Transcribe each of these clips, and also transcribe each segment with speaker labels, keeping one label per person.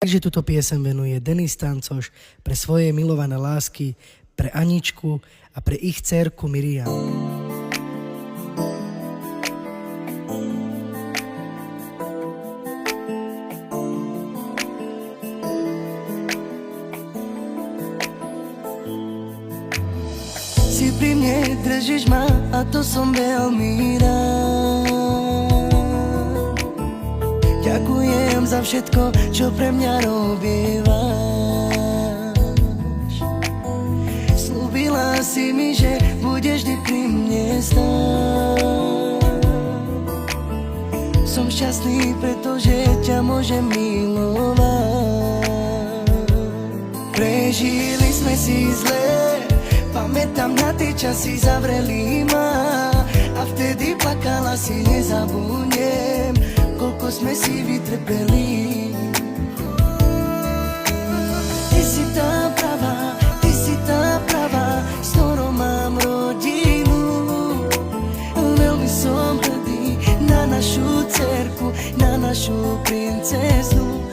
Speaker 1: Takže túto piesem venuje Denis Tancoš pre svoje milované lásky, pre Aničku a pre ich dcérku Miriam.
Speaker 2: Si pri mne, držíš ma a to som veľmi rád. Ďakujem za všetko, čo pre mňa robívaš. Slúbila si mi, že budeš vždy pri mne stáť. Som šťastný, pretože ťa môžem milovať. Prežili sme si zlé, pamätám na tie časy, zavreli ma a vtedy plakala si, nezabudnem, koľko sme si vytrpeli. Ty si tá pravá, s ktorou mám rodinu. Veľmi som hrdý na našu dcerku, na našu princezu.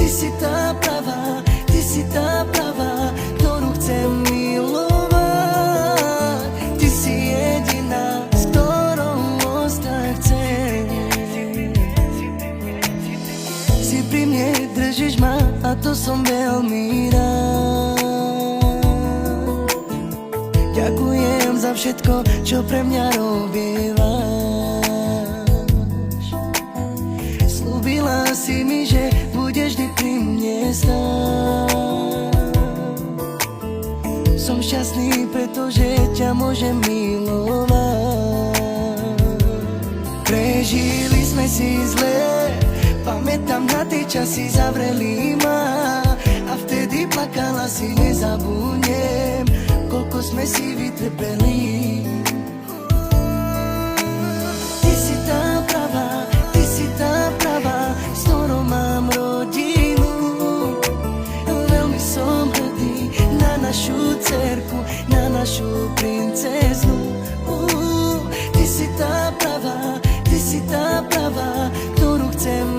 Speaker 2: Ty si tá pravá, ktorú chcem milovať. Ty si jediná, s ktorou ostať chcem. Si pri mne, držíš ma a to som veľmi rád. Ďakujem za všetko, čo pre mňa robívaš. Slúbila si mi, že budeš vždy pri mne stáť. Som šťastný, pretože ťa môžem milovať. Prežili sme si zlé, pamätám na tie časy, zavreli ma a vtedy plakala si, nezabudnem, koľko sme si vytrpeli. Ty si tá pravá, s ktorou mám rodinu. Veľmi som hrdý na našu dcerku, na našu princezu. Ty si tá pravá, ktorú chcem